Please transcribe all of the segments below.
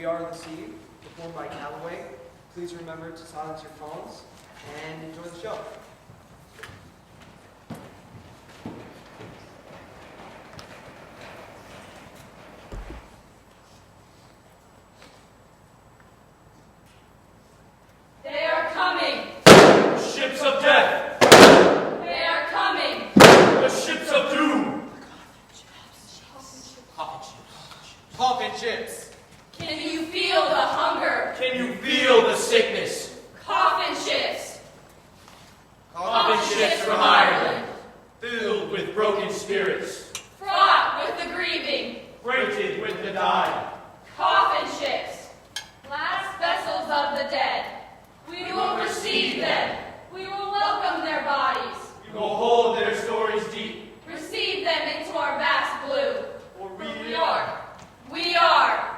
Are the Sea, performed by Callaway. Please remember to silence your phones and enjoy the show. They are coming! Ships of death! They are coming! The ships of doom! Coffin ships. Can you feel the hunger? Can you feel the sickness? Coffin ships! Coffin ships from Ireland, filled with broken spirits, Fraught with the grieving! freighted with the dying. Coffin ships! Last vessels of the dead! We will receive them! We will welcome their bodies! We will hold their stories deep, Receive them into our vast blue! for We are! We are!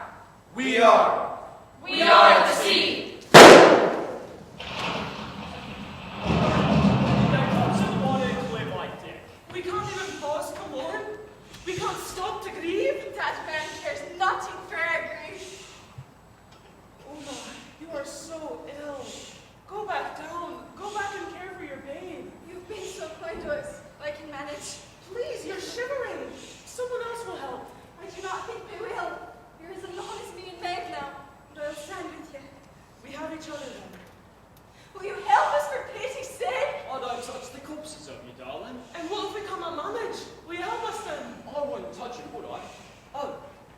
We are! We are the sea! There comes a morning with my dick. We can't even pause to mourn. We can't stop to grieve. That man cares nothing for our grief. Uma, you are so ill. Go back down. Go back and care for your babe. You've been so kind to us. I can manage. Please, you're shivering. Someone else will help. I do not think we will. You're as alone as me and Meg now, and I'll stand with you. We have each other then. Will you help us for pity's sake? I don't touch the corpses of you, darling. And what if we cannot manage? Will you help us then? I wouldn't touch it, would I? Oh,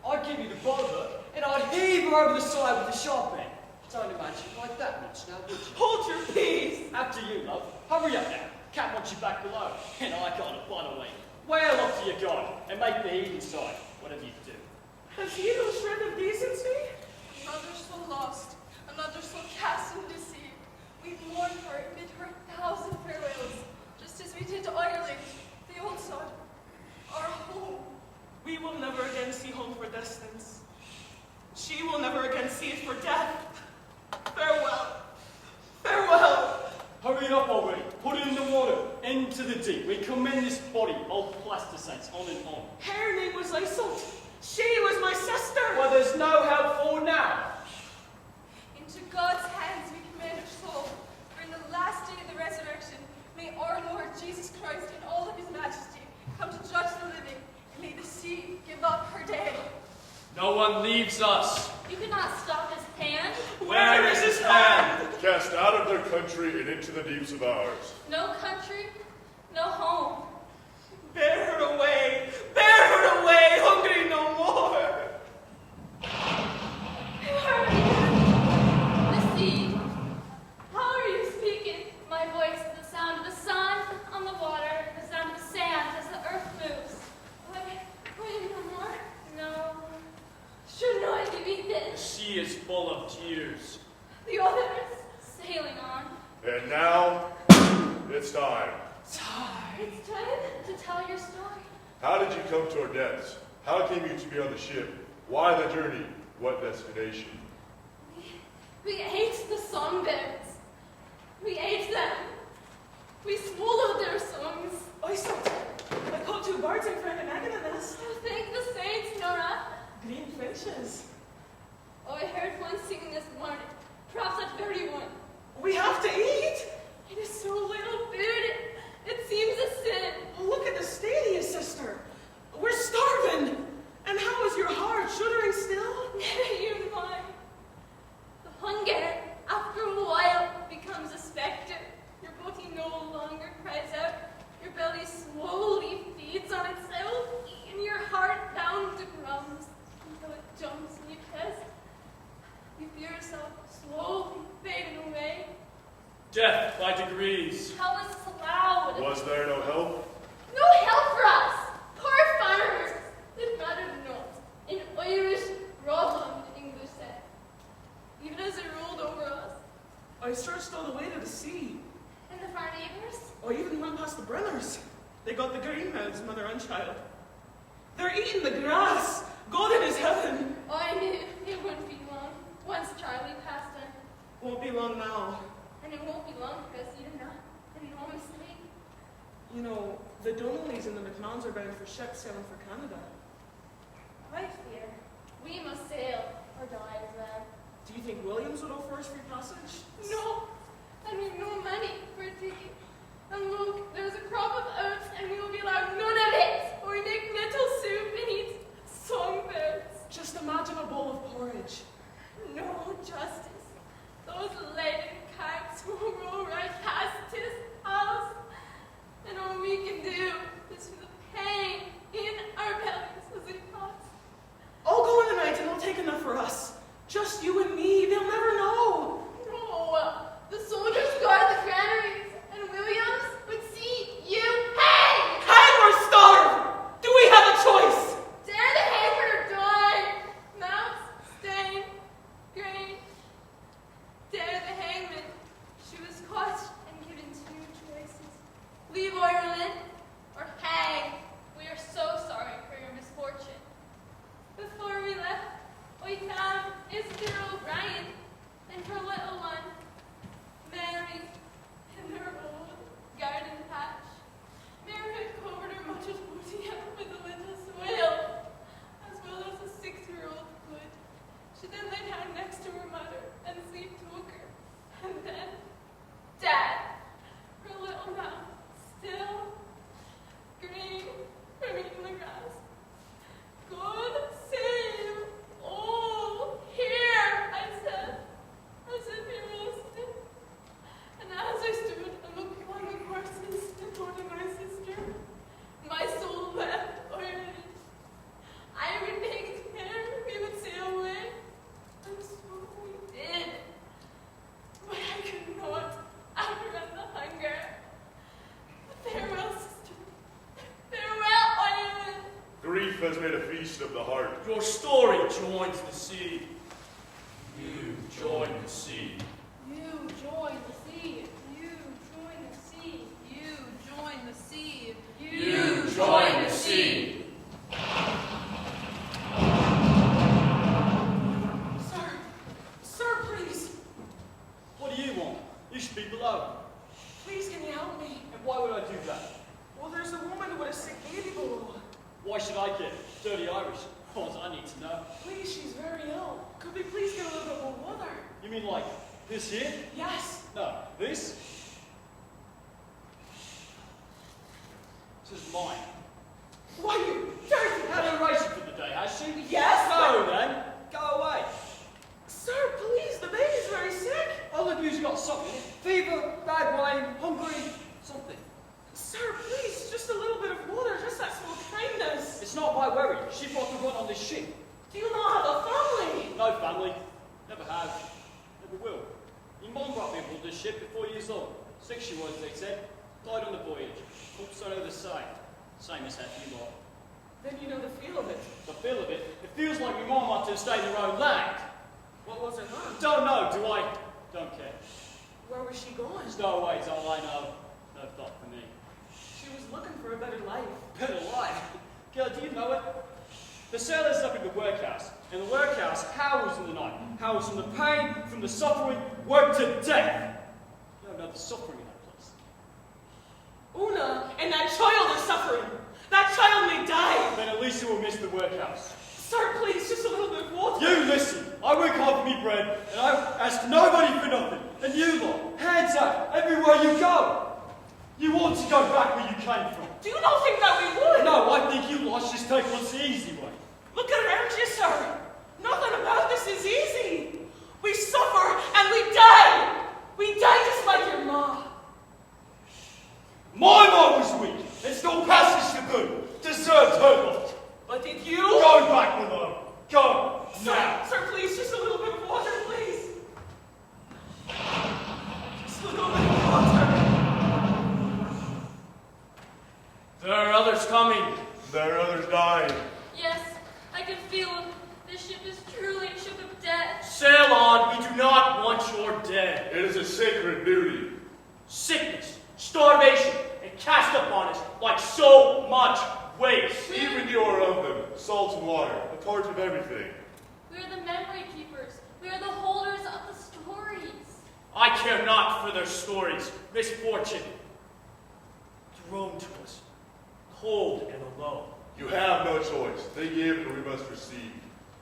I'd give you the boat and I'd heave her over the side with the sharp end. Don't imagine like that much now, would you? Hold your peace. After you, love. Hurry up now. Cat wants you back below. And I gotta fly away. Whale up to your god and make the heat inside, whatever you do. Has he no shred of decency? Another soul lost, another soul cast into the sea. We mourn her and bid her 1,000 farewells, just as we did to Ireland, the old sod, our home. We will never again see home for distance. She will never again see it for death. Farewell. Farewell. Hurry it up already. Put it in the water. Into the deep. We commend this body, old plaster saints, on and on. Her name was Iseult. She was my sister. Well, there's no help for now. Into God's hands we commend our soul, for in the last day of the resurrection, may our Lord Jesus Christ in all of his majesty come to judge the living, and may the sea give up her dead. No one leaves us. You could not stop his hand. Where is his hand? Cast out of their country and into the deeps of ours. No country, no home. Bear her away. Bear her away. Hungry no more. Who are you? The sea. How are you speaking? My voice is the sound of the sun on the water, the sound of the sand as the earth moves. Will you no more? No. Shouldn't I be The this? sea is full of tears. The others sailing on. And now, it's time. It's time to tell your story. How did you come to our deaths? How came you to be on the ship? Why the journey? What destination? We ate the songbirds. We ate them. We swallowed their songs. Iseult. I caught 2 birds in front of an egg in a nest. Oh, thank the saints, Nora. Green finches. Oh, I heard one singing this morning. Perhaps that very one. We have to eat. It is so little food. It seems a sin. Look at the state of you, sister. We're starving. And how is your heart? Shuddering still? Never you mind. The hunger, after a while, becomes a spectre. Your body no longer cries out. Your belly slowly feeds on itself, and your heart pounds the drums until it jumps in your chest. You feel yourself slowly fading away. Death by degrees. How is this allowed? Was there no help? No help for us! Poor farmers! It mattered not. In Irish, Roland, English said. Even as it rolled over us. I searched all the way to the sea. And the far neighbors? I even went past the Brenners. They got the greenmouths, mother and child. They're eating the grass. God in his heaven. I knew it wouldn't be long. Once Charlie passed on. Won't be long now. And it won't be long for us either now. And no mistake. You know, the Donnellys and the McMahons are bound for ships sailing for Canada. I fear we must sail or die as well. you think Williams would offer us free passage? No, and we've no money for a ticket. And look, there's a crop of oats, and we will be allowed none of it, or we make little soup and eat songbirds. Just imagine a bowl of porridge. No justice. Those leaden carts will roll right past his house, and all we can do is feel the pain in our bellies as it costs. I'll go in the night and they'll take enough for us. Just you and me, they'll never know. No, the soldiers guard the granaries, and Williams would see you hang! Hang or starve! Do we have a choice? Dare the hanger or die! Mouse, stain, grain. Dare the hangman. She was caught and given two choices. Leave Ireland or hang. We are so sorry for your misfortune. Before we left, we found Esther O'Brien and her little one, Mary, in her old garden patch. Mary had covered her mother's booty up with a little soil, as well as a 6-year-old could. She then lay down next to her mother and sleep took her. And then, Dad, her little mouth, still green from eating the grass. God save all here, I said, as if he was listening. And as I stood and looked upon the corpses and toward my sister, my soul left Ireland. I would make care we would sail away, and so we did. But I could not outrun the hunger. Farewell, sister. Farewell, Ireland. Grief has made a feast of the heart. Your story joins the sea. You join the sea. You join the sea. You join the sea. You join the sea. You join the sea. Sir, please. What do you want? You should be below. Please, can you help me? And why would I do that? Well, there's a woman with a sick baby below. Why should I care? Dirty Irish. What does I need to know? Please, she's very ill. Could we please get a little bit more water? You mean like this here? Yes. No, this? This is mine. Why, you dirty... Had a ration for the day, has she? Yes, No, then. Go away. Sir, please, the baby's very sick. All of you's got something. Fever, bad wine, hungry, something. Sir, please, just a little bit of water, just that small kindness. It's not my worry. She brought the run on this ship. Do you not have a family? No family. Never have. Never will. Your mum brought me aboard this ship at 4 years old. 6 she was, they said. Died on the voyage. Also know the same. Same as half you lot. Then you know the feel of it. The feel of it, it feels like my mum wanted to stay in her own land. What was her name? Don't know, do I? Don't care. Where was she going? Stowaways, all I know. No thought for me. She was looking for a better life. Better life. Girl, do you know it? The sailors up in the workhouse, and the workhouse howls in the night. Howls from the pain, from the suffering, worked to death. You don't know the suffering in that place. Una and that child are suffering. That child may die. Then at least you will miss the workhouse. Sir, please, just a little bit of water. You listen. I work hard for me bread, and I ask nobody for nothing. And you lot, hands up, everywhere you go. You want to go back where you came from. Do you not think that we would? No, I think you lot should just take what's the easy way. Look around you, sir. Nothing about this is easy. We suffer and we die. We die just like your ma. My mom was weak, and still passage to good. Deserved her lot. But did you? Go back below. Go, now. Sir, please, just a little bit of water, please. Just a little bit of water. There are others coming. There are others dying. Yes, I can feel him. This ship is truly a ship of death. Sail on, we do not want your dead. It is a sacred duty. Sickness, starvation, and cast upon us like so much waste. Even you are of them. Salt and water, a part of everything. We are the memory keepers. We are the holders of the stories. I care not for their stories, misfortune. Thrown to us, cold and alone. You have no choice. They give and we must receive.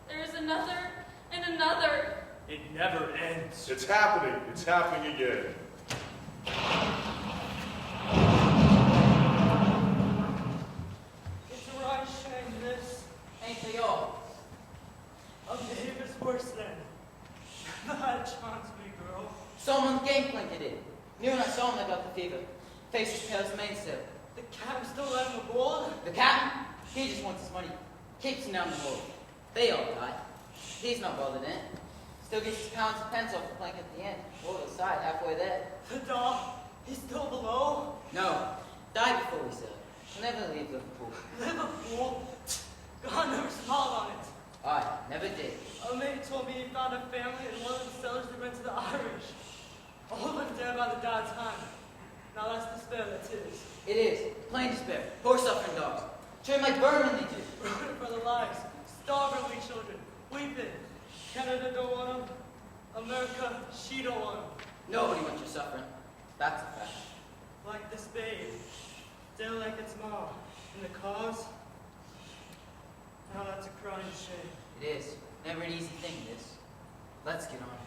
There is another and another. It never ends. It's happening. It's happening again. It's a right shame, this. Ain't they all? A neighbor's worse than. Bad chance, big girl. Someone's game plan did it. Knew when I saw him I got the fever. Face was pale as a mainsail. The captain still letting the ball? The captain, he just wants his money. Keeps him down the hole. They all die. He's not bothered in it. Still gets his pounds and pence off the plank at the end. Over the side, halfway there. The dog, he's still below? No. Die before we sail. We'll never leave Liverpool. Liverpool? God never smiled on it. I never did. A mate told me he found a family in one of the cellars that went to the Irish. All of them dead by the dad's hand. Now that's despair, that is. It is. Plain despair. Poor suffering dogs. Treat 'em like vermin they do. Running for their lives. Starving we children. Weeping. Canada don't want them. America, she don't want them. Nobody wants your suffering. That's a fact. Like this babe. Still like its mom. And the cause? Now that's a crying shame. It is. Never an easy thing, this. Let's get on.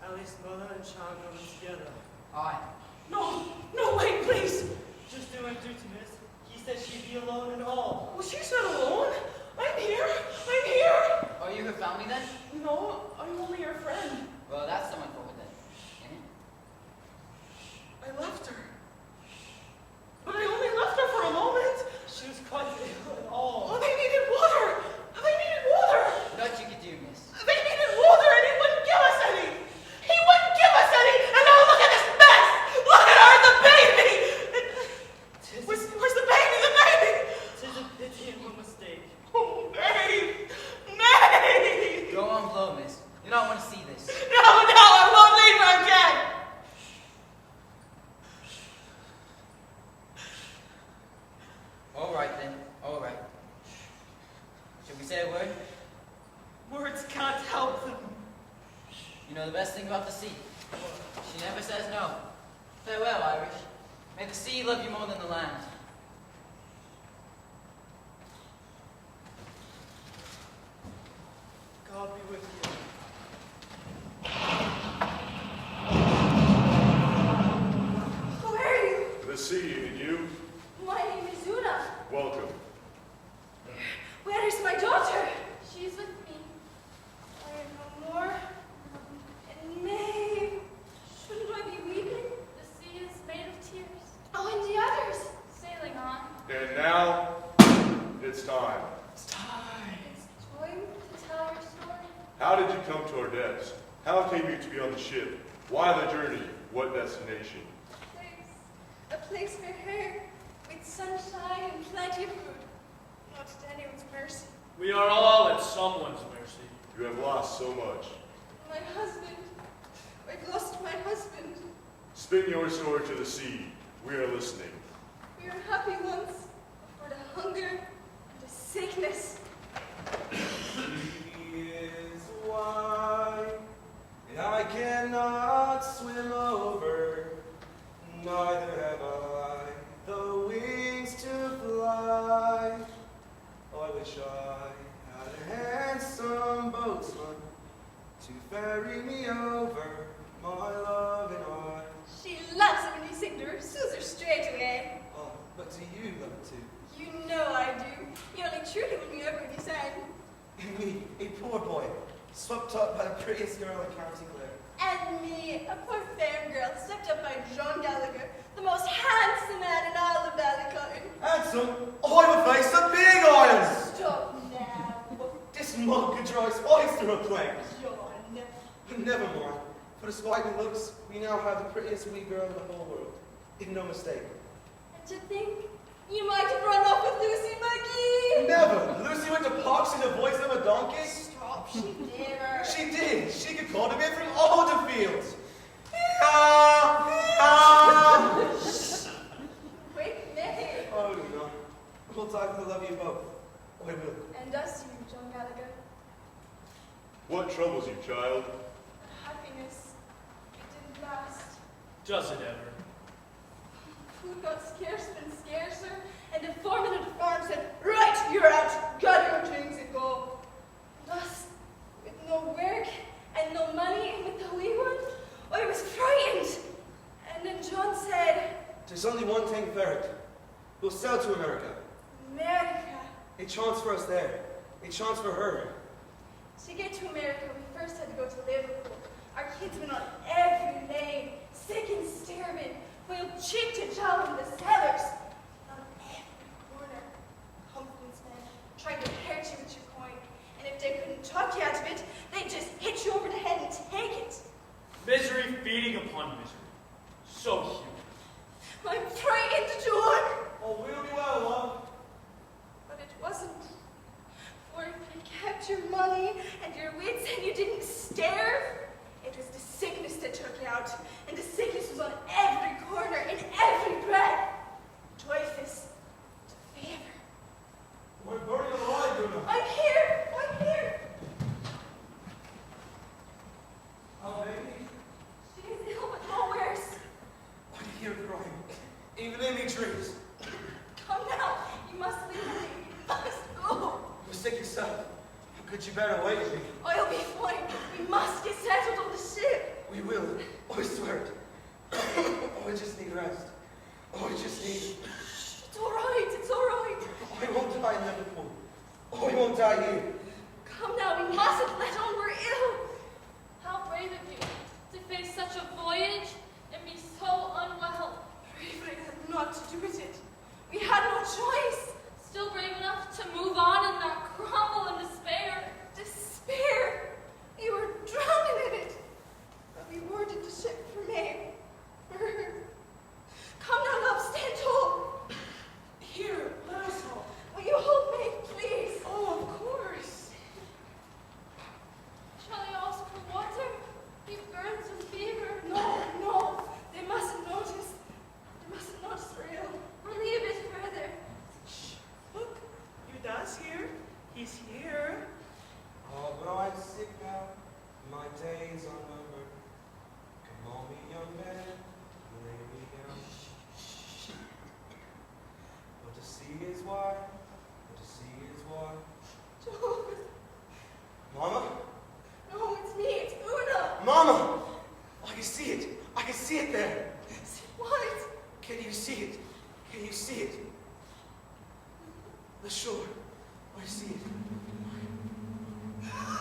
At least mother and child going together. Aye. No, no, wait, please. Just doing duty, miss. He said she'd be alone and all. Well, she's not alone. I'm here. I'm here. Are you her family then? No, I'm only your friend. Well, that's someone forward then. Ain't it? I left her. But I only left her for a moment. She was quite ill and all. Oh, they needed water. They needed water. What you could do, miss. They needed water and he wouldn't give us any. He wouldn't give us any. And now look at this mess. Look at her and the baby. Where's the baby? The baby. Tis a pity and one mistake. Oh, May. May. Go on, blow, miss. You don't want to see this. No, I won't leave her again. All right then. All right. Should we say a word? Words can't help them. You know the best thing about the sea? She never says no. Farewell, Irish. May the sea love you more than the land. God be with you. Who are you? The sea, and you? My name is Una. Welcome. Where is my daughter? She's with me. I am no more. And May, shouldn't I be weeping? The sea is made of tears. Oh, and the others. Sailing on. And now, it's time. It's time To tell your story. How did you come to our decks? How came you to be on the ship? Why the journey? What destination? a place for her, with sunshine and plenty of food. Not at anyone's mercy. We are all at someone's mercy. You have lost so much. My husband. I've lost my husband. Spin your sword to the sea. We are listening. We were happy once, before the hunger and the sickness. He is wide, and I cannot swim over, neither have I the wings to fly. Oh, I wish I had a handsome boatsman to ferry me over, my love and I. She loves it when you sing to her, soothes her straight away. Oh, but do you love it too? You know I do. You only truly would be ever when you sang. And me, a poor boy, swept up by the prettiest girl in County Clare. And me, a poor fair girl, swept up by John Gallagher, the most handsome man in all of Ballycotton. Handsome? Oh, I'm a face of big irons! Stop now, This mug could dry spice to a plank. John. Never mind. For despite the looks, we now have the prettiest wee girl in the whole world. If no mistake. And to think, you might have run off with Lucy McGee. Never! Lucy went to Pox in the voice of a donkey. Stop, she never. She did. She could call to me from all the fields. Quick, May. Oh no. We'll talk to love you both. I will. And us, you, John Gallagher. What troubles you, child? Happiness. It didn't last. Does it ever? Food got scarcer and scarcer, and the foreman of the farm said, "Right, you're out. Gather your things and go." And us, with no work and no money, ferret. We'll sail to America. America. They transfer us there. They transfer her. To get to America, we first had to go to Liverpool. Our kids went on every lane, sick and starving, boiled cheap to jowl in the cellars. On every corner, confidence men trying to hurt you with your coin. And if they couldn't talk you out of it, they'd just hit you over the head and take it. Misery feeding upon misery. So human. I'm frightened, John. Oh, we'll be well, Mom. But it wasn't. For if you kept your money and your wits and you didn't starve, it was the sickness that took you out. And the sickness was on every corner, in every breath. Typhus, fever. We're burning alive, Bruno. I'm here! I'm here! Oh, baby. She is ill, but no worse. I can hear it crying. Even in me trees. Come now. You must leave me. You must go. You're sick yourself. How could you bear to wait with me? I'll be fine. We must get settled on the ship. We will. I swear it. Oh, I just need rest. Oh, I just need... It's all right. It's all right. I won't die in Liverpool. Oh, I won't die here. Come now. We mustn't let on we're ill. How brave of you to face such a voyage and be so unwell. Bravery had not to do with it. We had no choice. Still brave enough to move on and not crumble in despair. Despair. We were drowning in it. But we boarded the ship for May. Come now, love. Stand tall. Here, let us hold. Will you hold me, please? Oh, of course. Shall I ask for water? He burns with fever. No, no. They mustn't notice. They mustn't notice we're ill. Only a bit further. Shh. Look, Eudas here. He's here. Oh, but I'm sick now. My days are numbered. Come on, me young man. Lay me down. What to see is why. What to see is why. John. Mama? No, it's me. It's Una. Mama! I can see it. I can see it there. See what? Can you see it? Can you see it? The shore. I see it.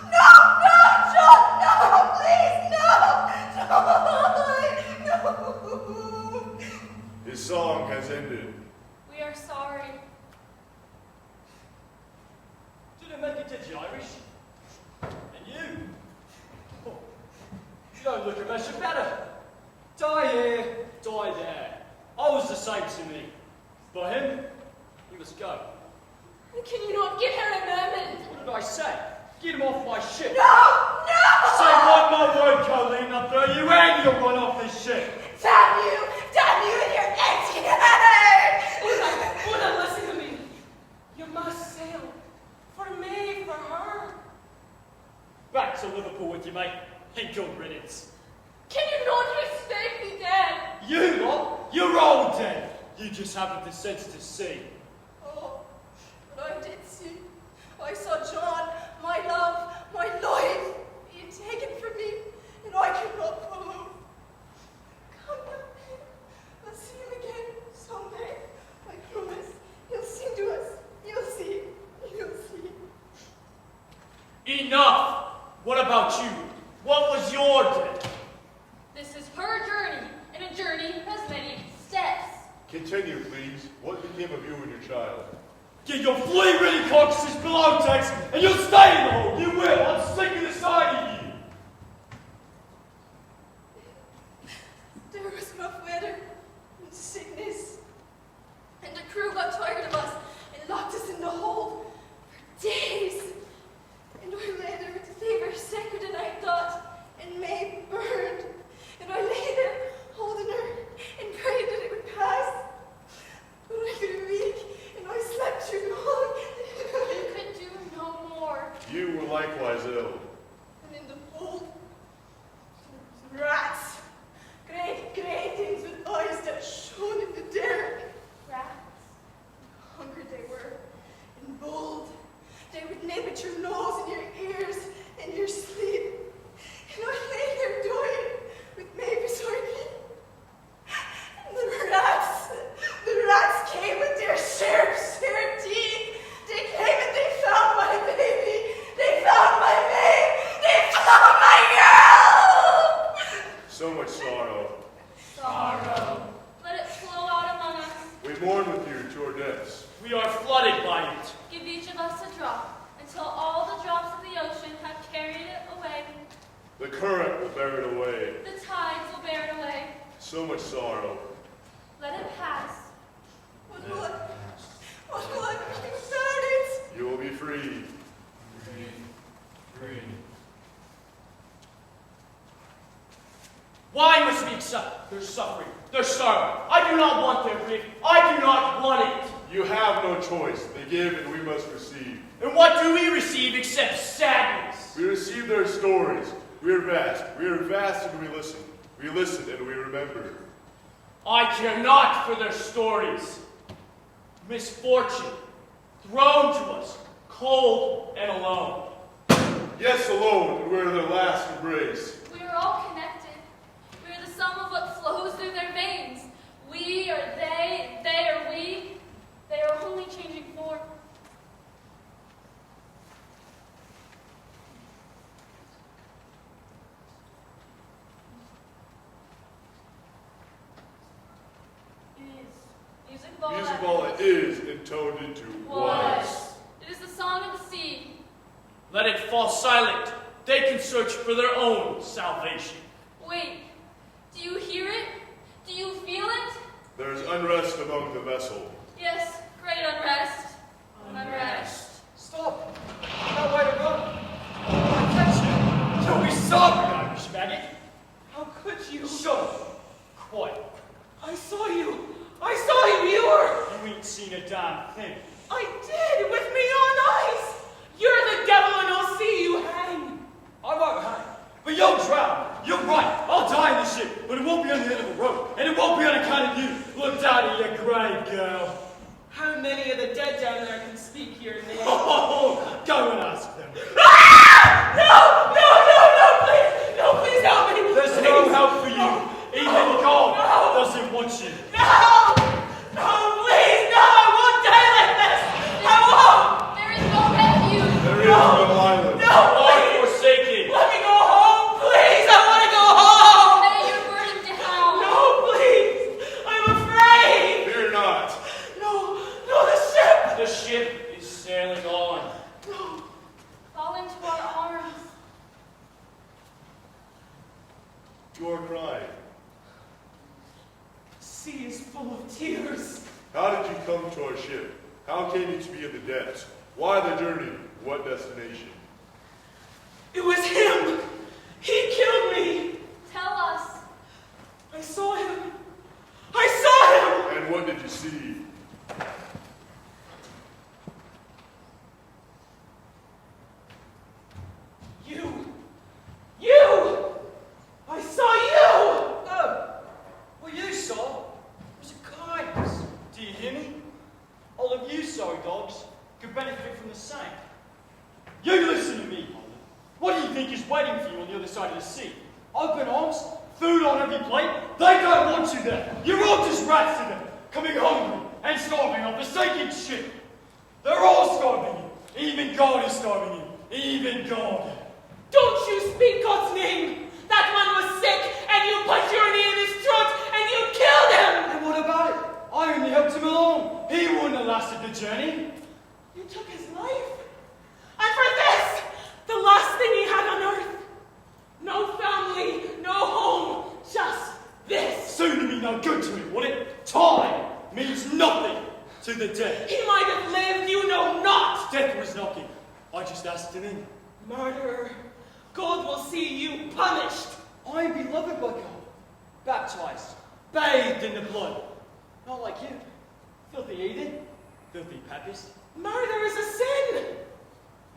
No, John, no, please, no, His song has ended. We are sorry. Did it make it to the Irish? And you? Oh, you don't look a measure better. Die here, die there. I was the same to me. For him, he must go. Can you not give her a moment? What did I say? Get him off my ship. No, no! Say one more word, Colleen, I'll throw you and you'll run off this ship. Damn you and your empty head! Una, listen to me. You must sail. For me, for her. Back to Liverpool with you, mate. And good riddance. Can you not respect me, Dad? You lot, you're all dead. You just haven't the sense to see. Oh, but I did see. I saw John, my love, my life, being taken from me, and I could not follow. Come now, I'll see him again someday. I promise. He'll sing to us. You'll see. You'll see. Enough! What about you? What was your death? This is her journey, and a journey has many steps. Continue, please. What became of you and your child? Get your flea-ridden carcasses below decks, and you'll stay in the hold. You will. I'm sick of the sight of you. There was rough weather and sickness, and the crew got tired of us and locked us in the hold for days. And I lay there with fever sicker than I thought, and May burned. And I lay there holding her and prayed that it would pass. But I grew weak, and I slept too long. You could do no more. You were likewise ill. And in the So much sorrow. Sorrow. Let it flow out among us. We mourn with you to our deaths. We are flooded by it. Give each of us a drop, until all the drops of the ocean have carried it away. The current will bear it away. The tides will bear it away. So much sorrow. Let it pass. What will I do without it? You will be free. Free. Why must we accept their suffering, their sorrow? I do not want their grief. I do not want it. You have no choice. They give and we must receive. And what do we receive except sadness? We receive their stories. We are vast. We are vast and we listen. We listen and we remember. I care not for their stories. Misfortune, thrown to us, cold and alone. Yes, alone, and we're their last embrace. We are all connected. We are the sum of what flows through their veins. We are they are we. They are only changing form. Music ball it is intoned into was. It is the song of the sea. Let it fall silent. They can search for their own salvation. Wait, do you hear it? Do you feel it? There is unrest among the vessel. Yes, great unrest. Unrest. Stop! No way to run! I catch you! You'll be sorry, Irish faggot! How could you? Shut up! Quiet. I saw you. I saw you. You were. You ain't seen a damn thing. I did, with me own eyes. You're the devil and I'll see you hang. I won't hang, but you'll drown. You're right. I'll die in the ship, but it won't be on the end of the rope, and it won't be on account of you. Look down at your grave, girl. How many of the dead down there can speak your name? Oh, go and ask them. Ah! No, please help me. There's no help for you. Even God doesn't want you. No, please, no, I won't die like this. I won't. There is no refuge. There is no island. No, please. Forsaken. Let me go home, please. I want to go home. Lay your burden down. No, please. I'm afraid. Fear not. No, the ship. The ship is sailing on. No. Fall into our arms. You are crying. Sea is full of tears. How did you come to our ship? How came you to be in the depths? Why the journey? What destination? It was him. He killed me. Tell us. I saw him. I saw him. And what did you see? You. I saw you. Oh, what you saw was a kindness. Do you hear me? All of you sorry dogs could benefit from the same. You listen to me, Holland. What do you think is waiting for you on the other side of the sea? Open arms, food on every plate. They don't want you there. You're all just rats to them, coming hungry and starving on the forsaken ship. They're all starving you. Even God is starving you. Even God. Don't you speak God's name. That man was sick, and you put your knee in his throat, and you killed him. And what about it? I only helped him along. He wouldn't have lasted the journey. You took his life. And for this, the last thing he had on earth. No family, no home, just this. Soon to be no good to him, would it? Time means nothing to the dead. He might have lived, you know not. Death was knocking. I just asked him in. Murderer, God will see you punished. I am beloved by God, baptized, bathed in the blood. Not like you, filthy heathen, filthy papist. Murder is a sin.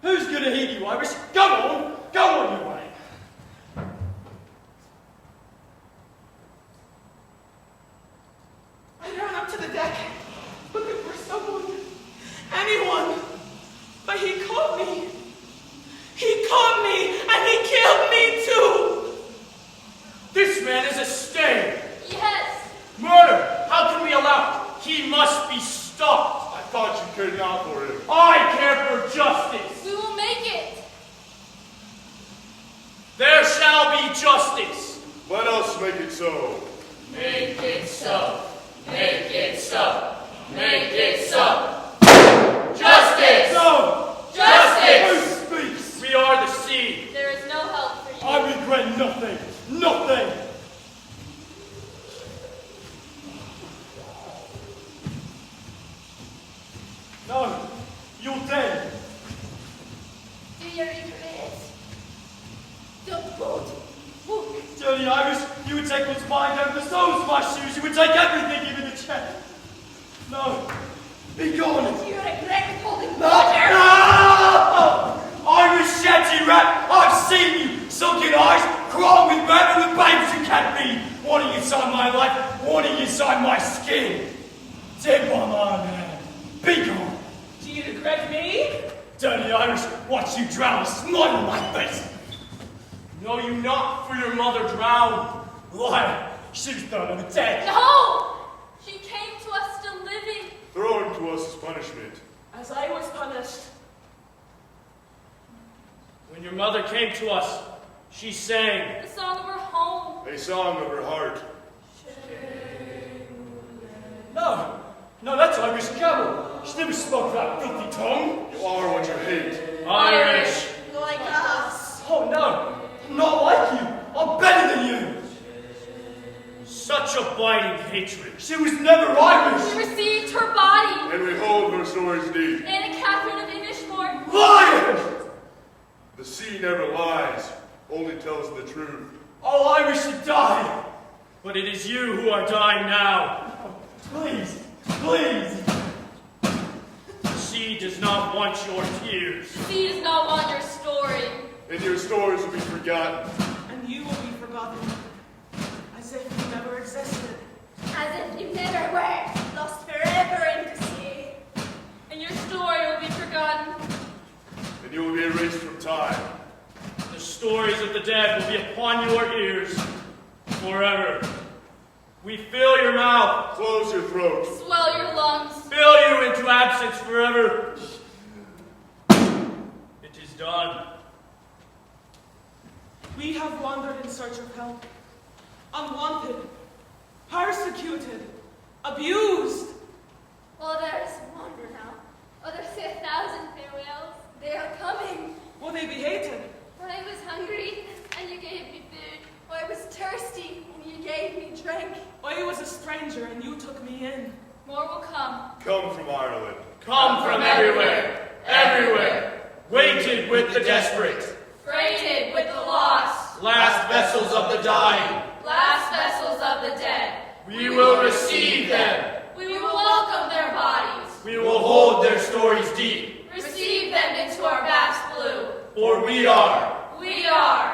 Who's gonna heed you, Irish? Go on your way. I ran up to the deck, looking for someone, anyone, but he caught me. He caught me, and he killed me too. This man is a stain. Yes. Murder. How can we allow it? He must be stopped. I thought you cared not for him. I care for justice. We will make it. justice. Let us make it so. Make it so. Make it so. Make it so. Justice! No! Justice! Who speaks? We are the sea. There is no help for you. I regret nothing. Nothing. No, you're dead. Do you regret? Don't vote. Look. Dirty Irish, you would take what's mine down the soles of my shoes. You would take everything, even the chest. No, be gone. Do you regret holding No! water? No! Irish shanty rat, I've seen you. Sunken eyes, crawling with men and the babes you can't be. Wanting inside my life, wanting inside my skin. Dead by my man. Be gone. Do you regret me? Dirty Irish, watch you drown a smile on my face. Know you not, for your mother drowned. Liar, she was thrown over dead. No! She came to us still living. Thrown to us as punishment. As I was punished. When your mother came to us, she sang. The song of her home. A song of her heart. No, no, that's Irish camel. She never spoke that filthy tongue. You are what you hate. Irish. Like us. Oh no, I'm not like you. I'm better than you. Such a biting hatred. She was never Irish. We received her body. And we hold her stories deep. Anna Catherine of Inishmore. Liar! The sea never lies, only tells the truth. All Irish should die. But it is you who are dying now. Please, please. The sea does not want your tears. She does not want your story. And your stories will be forgotten. And you will be forgotten. As if you never existed. As if you never were. Lost forever in the sea. And your story will be forgotten. And you will be erased from time. The stories of the dead will be upon your ears forever. We fill your mouth, Close your throat. Swell your lungs. fill you into absence forever. It is done. We have wandered in search of help. Unwanted. Persecuted. Abused. Others wander now. Others say 1,000 farewells. They are coming. Will they be hated? I was hungry, and you gave me food. I was thirsty, and you gave me drink. I was a stranger and you took me in. More will come. Come from Ireland. Come from everywhere, everywhere, weighted with the desperate, Freighted with the lost. last vessels of the dying. Last vessels of the dead. We will receive them. We will welcome their bodies. We will hold their stories deep, Receive them into our vast blue. for we are We are